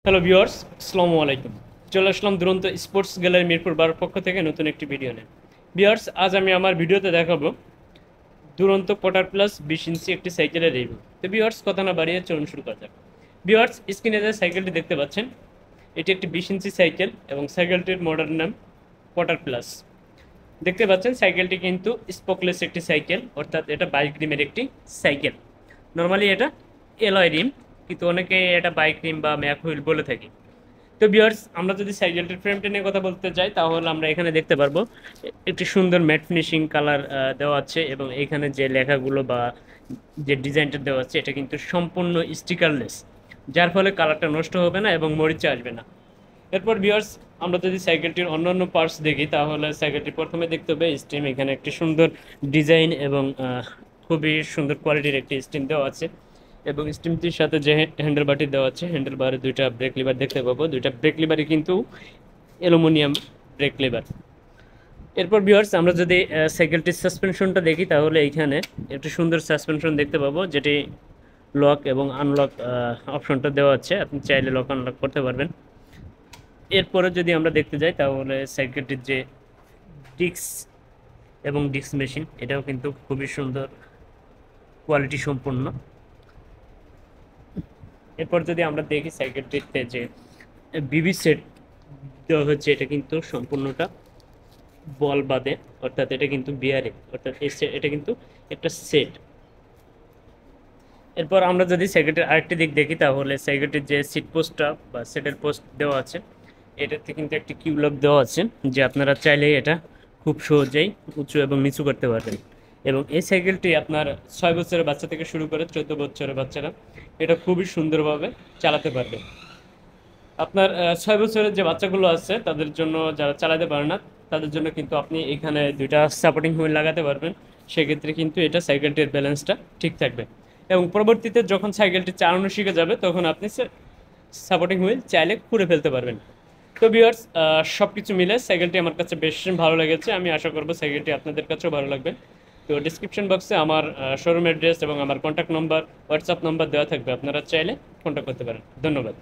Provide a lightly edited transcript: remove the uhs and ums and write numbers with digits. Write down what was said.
Hello viewers, আসসালামু আলাইকুম। চলে আসলাম দুরন্ত স্পোর্টস গ্যালারি মিরপুর 12 পক্ষ থেকে নতুন একটি ভিডিও নিয়ে। ভিউয়ার্স, আজ আমি আমার ভিডিওতে দেখাবো দুরন্ত কোটার প্লাস 20 ইঞ্চি একটি সাইকেলের রিভিউ। তো ভিউয়ার্স, কথা না বাড়িয়ে চলুন শুরু করা যাক। ভিউয়ার্স, স্ক্রিনে যে সাইকেলটি দেখতে পাচ্ছেন, এটি একটি 20 ইঞ্চি সাইকেল এবং সাইকেলটির মডেল নাম কোটার প্লাস। দেখতে পাচ্ছেন সাইকেলটি কিন্তু স্পোকলেস একটি সাইকেল, অর্থাৎ এটা বাইক রিমের একটি সাইকেল। নর্মালি এটা এলয় রিম, কিন্তু অনেকে এটা বাইক রিম বা ম্যাক হুইল বলে থাকি। তো ভিউয়ার্স, আমরা যদি সাইকেলটির ফ্রেমটা নিয়ে কথা বলতে চাই, তাহলে আমরা এখানে দেখতে পারবো একটি সুন্দর ম্যাট ফিনিশিং কালার দেওয়া আছে, এবং এখানে যে লেখাগুলো বা যে ডিজাইনটা দেওয়া আছে এটা কিন্তু সম্পূর্ণ স্টিকারলেস, যার ফলে কালারটা নষ্ট হবে না এবং মরিচা আসবে না। এরপর ভিউয়ার্স, আমরা যদি সাইকেলটির অন্যান্য পার্টস দেখি, তাহলে সাইকেলটি প্রথমে দেখতে হবে স্টিম। এখানে একটি সুন্দর ডিজাইন এবং খুবই সুন্দর কোয়ালিটির একটি স্টিম দেওয়া আছে, এবং স্টিমটির সাথে যে হ্যান্ডেল বারটি দেওয়া আছে, হ্যান্ডেল বারে দুইটা ব্রেক লিভার দেখতে পাবো। দুইটা ব্রেক লিভারই কিন্তু অ্যালুমিনিয়াম ব্রেক লিভার। এরপর ভিউয়ার্স, আমরা যদি সাইকেলটির সাসপেনশনটা দেখি, তাহলে এইখানে একটি সুন্দর সাসপেনশন দেখতে পাবো, যেটি লক এবং আনলক অপশনটা দেওয়া আছে। আপনি চাইলে লক আনলক করতে পারবেন। এরপরে যদি আমরা দেখতে যাই, তাহলে সাইকেলটির যে ডিস্ক এবং ডিস্ক মেশিন, এটাও কিন্তু খুবই সুন্দর কোয়ালিটি সম্পন্ন। এরপর যদি আমরা দেখি সাইকেলটিতে যে বিবি সেট দেওয়া হচ্ছে, এটা কিন্তু সম্পূর্ণটা বল বাদে, অর্থাৎ এটা কিন্তু বিয়ারিং, অর্থাৎ এটা কিন্তু একটা সেট। এরপর আমরা যদি সাইকেলটির আরেকটি দিক দেখি, তাহলে সাইকেলটির যে সিট পোস্টটা বা সেটের পোস্ট দেওয়া আছে, এটাতে কিন্তু একটি কিউলক দেওয়া আছে, যে আপনারা চাইলেই এটা খুব সহজেই উঁচু এবং নিচু করতে পারবেন। এবং এই সাইকেলটি আপনার 6 বছরের বাচ্চা থেকে শুরু করে 14 বছরের বাচ্চারা এটা খুবই সুন্দরভাবে চালাতে পারবে। আপনার 6 বছরের যে বাচ্চাগুলো আছে, তাদের জন্য, যারা চালাতে পারে না, তাদের জন্য কিন্তু আপনি এখানে দুইটা সাপোর্টিং হুইল লাগাতে পারবেন। সেক্ষেত্রে কিন্তু এটা সাইকেলটির ব্যালেন্সটা ঠিক থাকবে, এবং পরবর্তীতে যখন সাইকেলটি চালানো শিখে যাবে, তখন আপনি সাপোর্টিং হুইল চাইলে খুঁড়ে ফেলতে পারবেন। তো ভিউয়ার্স, সব কিছু মিলে সাইকেলটি আমার কাছে বেশ ভালো লেগেছে। আমি আশা করবো সাইকেলটি আপনাদের কাছেও ভালো লাগবে। তো ডিসক্রিপশন বক্সে আমার শোরুম অ্যাড্রেস এবং আমার কন্ট্যাক্ট নম্বর, হোয়াটসঅ্যাপ নম্বর দেওয়া থাকবে, আপনারা চাইলে কন্ট্যাক্ট করতে পারেন। ধন্যবাদ।